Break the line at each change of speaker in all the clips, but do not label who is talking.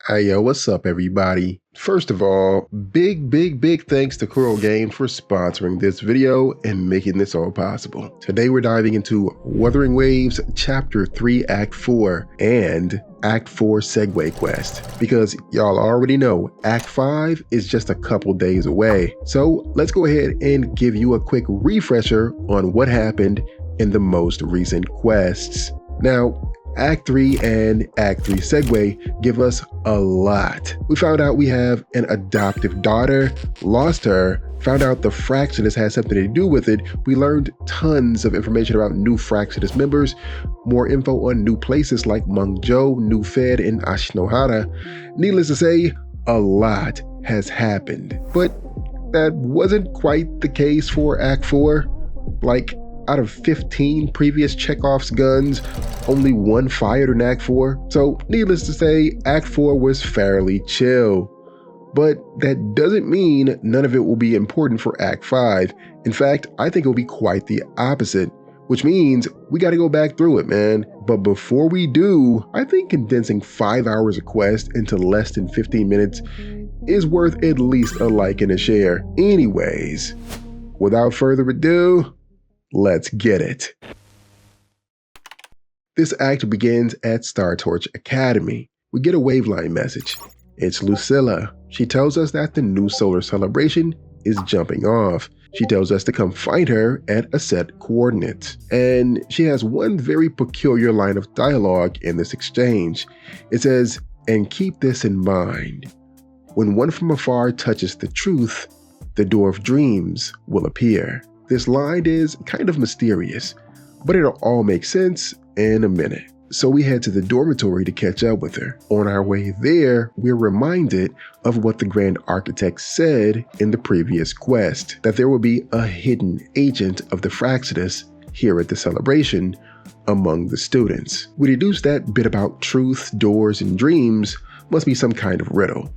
Hey yo, what's up everybody? First of all, big thanks to Coral Games for sponsoring this video and making this all possible. Today we're diving into Wuthering Waves Chapter 3 Act 4 and Act 4 Segue Quest. Because y'all already know Act 5 is just a couple days away. So let's go ahead and give you a quick refresher on what happened in the most recent quests. Now, Act 3 and Act 3 Segue give us a lot. We found out we have an adoptive daughter, lost her, found out the Fractionist has something to do with it. We learned tons of information about new Fractionist members, more info on new places like Mungjo, New Fed, and Ashinohara. Needless to say, a lot has happened. But that wasn't quite the case for Act 4. Like, out of 15 previous Chekhov's guns, only one fired in Act 4. So needless to say, Act 4 was fairly chill. But that doesn't mean none of it will be important for Act 5. In fact, I think it will be quite the opposite, which means we gotta go back through it, man. But before we do, I think condensing 5 hours of quest into less than 15 minutes is worth at least a like and a share. Anyways, without further ado, let's get it. This act begins at Star Torch Academy. We get a waveline message. It's Lucilla. She tells us that the new solar celebration is jumping off. She tells us to come find her at a set coordinates. And she has one very peculiar line of dialogue in this exchange. It says, "And keep this in mind. When one from afar touches the truth, the door of dreams will appear." This line is kind of mysterious, but it'll all make sense in a minute. So we head to the dormitory to catch up with her. On our way there, we're reminded of what the Grand Architect said in the previous quest, that there will be a hidden agent of the Fractionist here at the celebration among the students. We deduce that bit about truth, doors, and dreams must be some kind of riddle.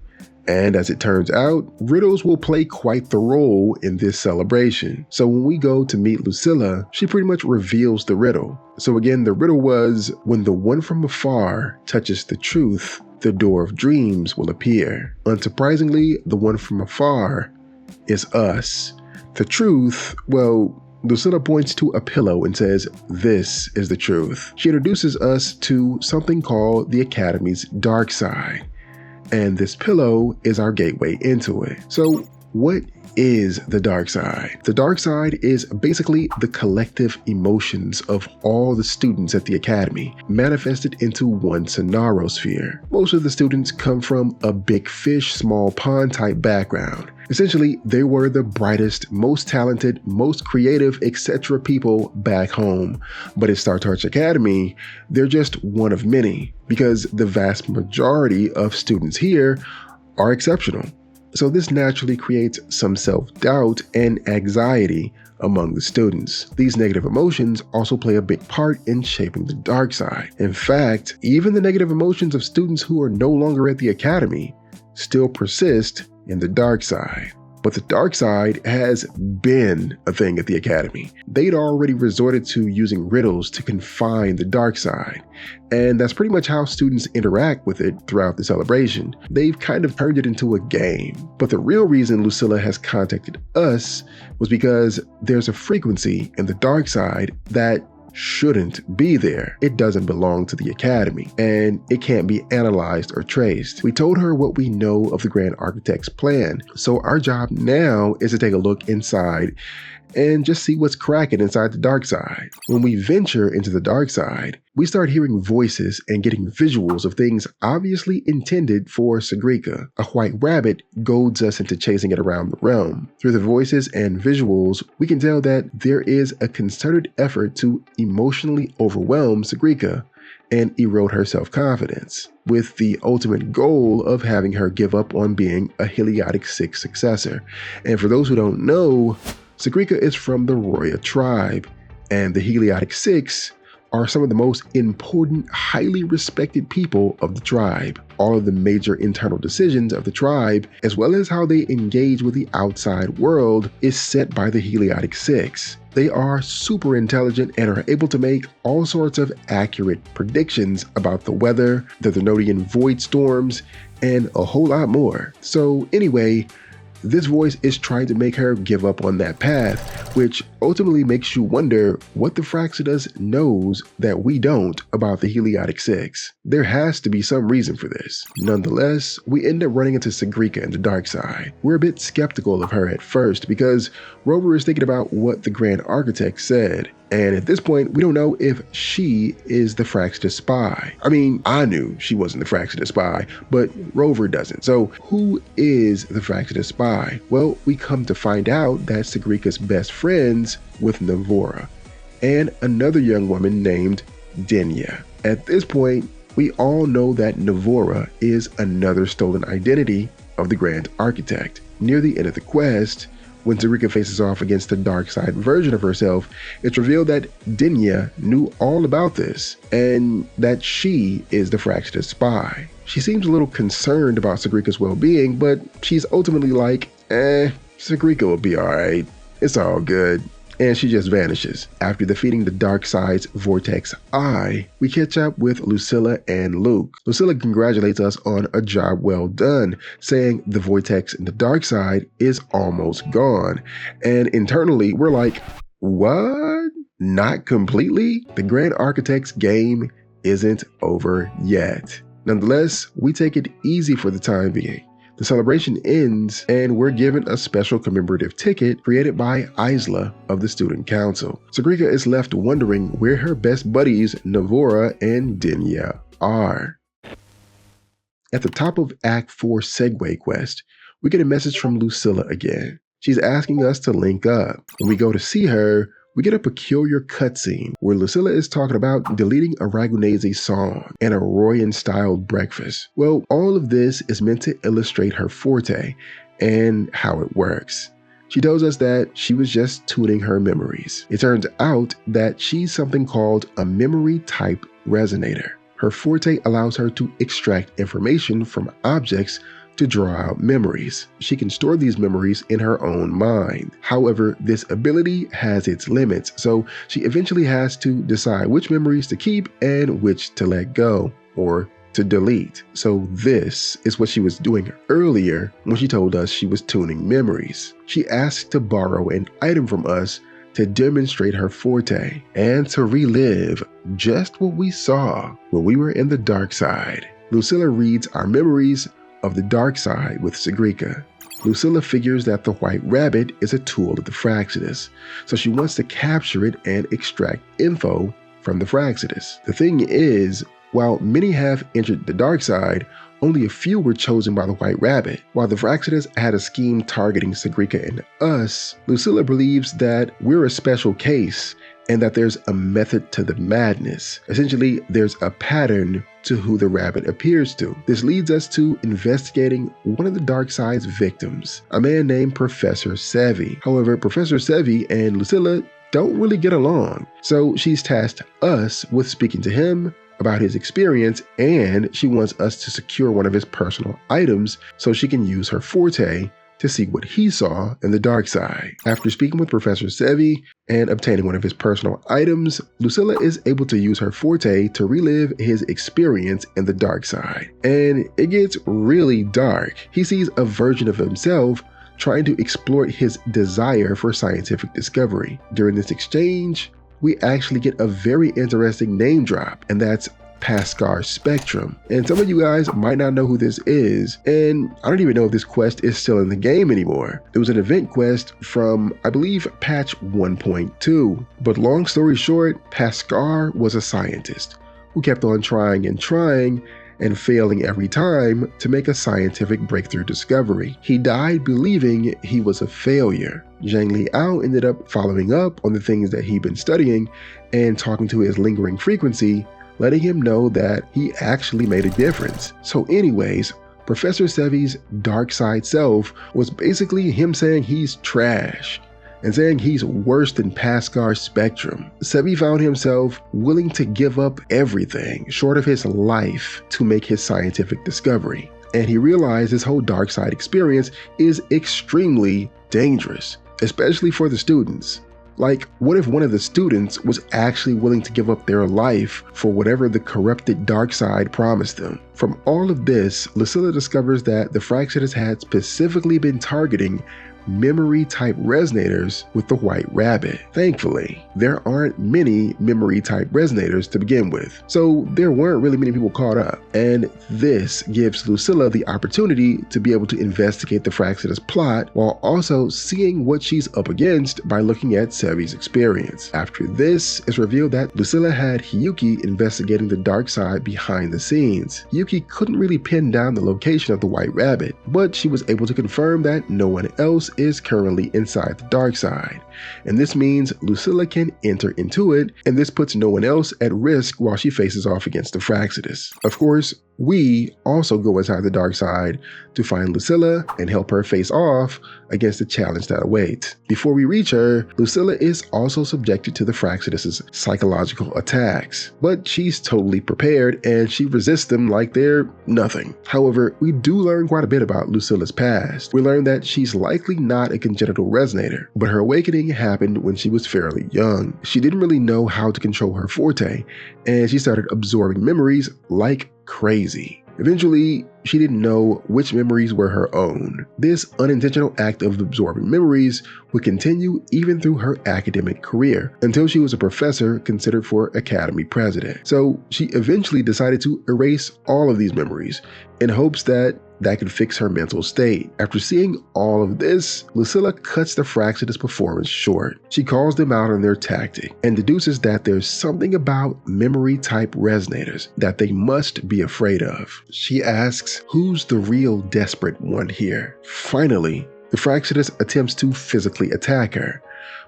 And as it turns out, riddles will play quite the role in this celebration. So when we go to meet Lucilla, she pretty much reveals the riddle. So again, the riddle was, when the one from afar touches the truth, the door of dreams will appear. Unsurprisingly, the one from afar is us. The truth, well, Lucilla points to a pillow and says, "This is the truth." She introduces us to something called the Academy's dark side. And this pillow is our gateway into it. So what is the dark side? The dark side is basically the collective emotions of all the students at the academy, manifested into one scenarosphere. Most of the students come from a big fish, small pond type background. Essentially, they were the brightest, most talented, most creative, etc. people back home. But at Star Torch Academy, they're just one of many, because the vast majority of students here are exceptional. So this naturally creates some self-doubt and anxiety among the students. These negative emotions also play a big part in shaping the dark side. In fact, even the negative emotions of students who are no longer at the academy still persist in the dark side. But the dark side has been a thing at the academy. They'd already resorted to using riddles to confine the dark side. And that's pretty much how students interact with it throughout the celebration. They've kind of turned it into a game. But the real reason Lucilla has contacted us was because there's a frequency in the dark side that shouldn't be there. It doesn't belong to the academy, and it can't be analyzed or traced. We told her what we know of the Grand Architect's plan, so our job now is to take a look inside and just see what's cracking inside the dark side. When we venture into the dark side, we start hearing voices and getting visuals of things obviously intended for Sigrika. A white rabbit goads us into chasing it around the realm. Through the voices and visuals, we can tell that there is a concerted effort to emotionally overwhelm Sigrika and erode her self-confidence, with the ultimate goal of having her give up on being a Heliotic 6 successor. And for those who don't know, Sigrika is from the Roya tribe, and the Heliotic 6 are some of the most important, highly respected people of the tribe. All of the major internal decisions of the tribe, as well as how they engage with the outside world, is set by the Heliotic 6. They are super intelligent and are able to make all sorts of accurate predictions about the weather, the Thenodian void storms, and a whole lot more. So anyway, this voice is trying to make her give up on that path, which ultimately makes you wonder what the Fraxidus knows that we don't about the Heliotic Six. There has to be some reason for this. Nonetheless, we end up running into Sigrika in the dark side. We're a bit skeptical of her at first because Rover is thinking about what the Grand Architect said. And at this point, we don't know if she is the Fraxidus spy. I mean, I knew she wasn't the Fraxidus spy, but Rover doesn't. So who is the Fraxidus spy? Well, we come to find out that Sigrika's best friends with Navora and another young woman named Denya. At this point, we all know that Navora is another stolen identity of the Grand Architect. Near the end of the quest, when Sigrika faces off against the dark side version of herself, it's revealed that Denya knew all about this and that she is the Fraxidus spy. She seems a little concerned about Sigrika's well-being, but she's ultimately like, Sigrika will be alright. It's all good. And she just vanishes. After defeating the dark side's Vortex Eye, we catch up with Lucilla and Luke. Lucilla congratulates us on a job well done, saying the Vortex in the dark side is almost gone. And internally, we're like, what? Not completely? The Grand Architect's game isn't over yet. Nonetheless, we take it easy for the time being. The celebration ends, and we're given a special commemorative ticket created by Isla of the Student Council. Sigrika is left wondering where her best buddies Navora and Denya are. At the top of Act 4 Segue quest, we get a message from Lucilla again. She's asking us to link up. When we go to see her, we get a peculiar cutscene where Lucilla is talking about deleting a Ragunese song and a Royan-styled breakfast. Well, all of this is meant to illustrate her forte and how it works. She tells us that she was just tuning her memories. It turns out that she's something called a memory type resonator. Her forte allows her to extract information from objects to draw out memories. She can store these memories in her own mind. However, this ability has its limits, so she eventually has to decide which memories to keep and which to let go or to delete. So this is what she was doing earlier when she told us she was tuning memories. She asked to borrow an item from us to demonstrate her forte and to relive just what we saw when we were in the dark side. Lucilla reads our memories of the dark side with Sigrika. Lucilla figures that the white rabbit is a tool of the Fraxidus, so she wants to capture it and extract info from the Fraxidus. The thing is, while many have entered the dark side, only a few were chosen by the White Rabbit. While the Fraxidus had a scheme targeting Sigrika and us, Lucilla believes that we're a special case and that there's a method to the madness. Essentially, there's a pattern to who the rabbit appears to. This leads us to investigating one of the dark side's victims, a man named Professor Segue. However, Professor Segue and Lucilla don't really get along, so she's tasked us with speaking to him about his experience, and she wants us to secure one of his personal items so she can use her forte to see what he saw in the dark side. After speaking with Professor Segue and obtaining one of his personal items, Lucilla is able to use her forte to relive his experience in the dark side. And it gets really dark. He sees a version of himself trying to exploit his desire for scientific discovery. During this exchange, we actually get a very interesting name drop, and that's Pascar Spectrum. And some of you guys might not know who this is, and I don't even know if this quest is still in the game anymore. It was an event quest from, I believe, patch 1.2. But long story short, Pascar was a scientist who kept on trying and failing every time to make a scientific breakthrough discovery. He died believing he was a failure. Zhang Liao ended up following up on the things that he'd been studying and talking to his lingering frequency, letting him know that he actually made a difference. So anyways, Professor Segue's dark side self was basically him saying he's trash and saying he's worse than Pascar Spectrum. Segue found himself willing to give up everything short of his life to make his scientific discovery. And he realized this whole dark side experience is extremely dangerous, especially for the students. Like, what if one of the students was actually willing to give up their life for whatever the corrupted dark side promised them? From all of this, Lucilla discovers that the Fractionist had specifically been targeting memory-type resonators with the White Rabbit. Thankfully, there aren't many memory-type resonators to begin with, so there weren't really many people caught up, and this gives Lucilla the opportunity to be able to investigate the Fractionist plot while also seeing what she's up against by looking at Segue's experience. After this, it's revealed that Lucilla had Hiyuki investigating the dark side behind the scenes. Hiyuki couldn't really pin down the location of the White Rabbit, but she was able to confirm that no one else is currently inside the dark side, and this means Lucilla can enter into it, and this puts no one else at risk while she faces off against the Fractionist. Of course, we also go inside the dark side to find Lucilla and help her face off against the challenge that awaits. Before we reach her, Lucilla is also subjected to the Fractionist's psychological attacks, but she's totally prepared and she resists them like they're nothing. However, we do learn quite a bit about Lucilla's past. We learn that she's likely not a congenital resonator, but her awakening happened when she was fairly young. She didn't really know how to control her forte, and she started absorbing memories like crazy. Eventually, she didn't know which memories were her own. This unintentional act of absorbing memories would continue even through her academic career until she was a professor considered for academy president. So she eventually decided to erase all of these memories in hopes that could fix her mental state. After seeing all of this, Lucilla cuts the Fractionist performance short. She calls them out on their tactic and deduces that there's something about memory-type resonators that they must be afraid of. She asks, who's the real desperate one here? Finally, the Fractionist attempts to physically attack her,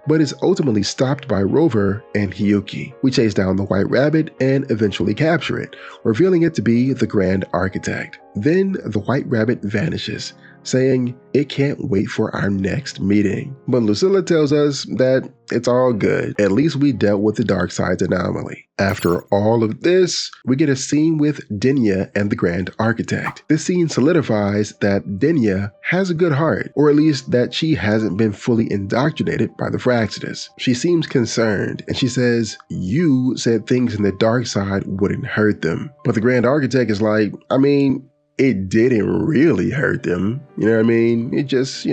but is ultimately stopped by Rover and Hiyuki. We chase down the White Rabbit and eventually capture it, revealing it to be the Grand Architect. Then the White Rabbit vanishes, saying it can't wait for our next meeting. But Lucilla tells us that it's all good. At least we dealt with the dark side's anomaly. After all of this, we get a scene with Denya and the Grand Architect. This scene solidifies that Denya has a good heart, or at least that she hasn't been fully indoctrinated by the Fractionist. She seems concerned, and she says, you said things in the dark side wouldn't hurt them. But the Grand Architect is like, I mean, it didn't really hurt them. You know what I mean? It just,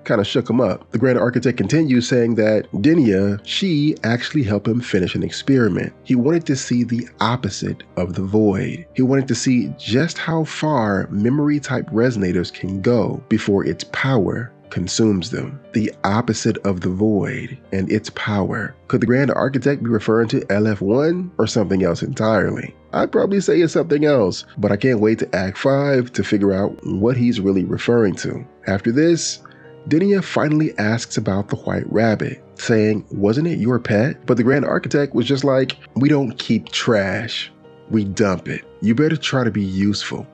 kind of shook him up. The Grand Architect continues saying that Denya, she actually helped him finish an experiment. He wanted to see the opposite of the void. He wanted to see just how far memory-type resonators can go before its power consumes them. The opposite of the void and its power. Could the Grand Architect be referring to LF1 or something else entirely? I'd probably say it's something else, but I can't wait to Act 5 to figure out what he's really referring to. After this, Denya finally asks about the White Rabbit, saying, wasn't it your pet? But the Grand Architect was just like, we don't keep trash, we dump it. You better try to be useful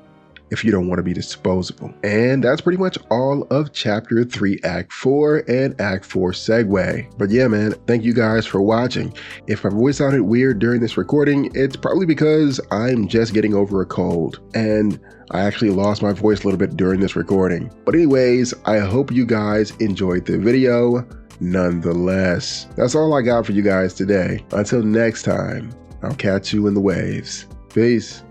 if you don't want to be disposable. And that's pretty much all of Chapter 3, Act 4 and Act 4 Segue. But yeah, man, thank you guys for watching. If my voice sounded weird during this recording, it's probably because I'm just getting over a cold. And I actually lost my voice a little bit during this recording. But anyways, I hope you guys enjoyed the video nonetheless. That's all I got for you guys today. Until next time, I'll catch you in the waves. Peace.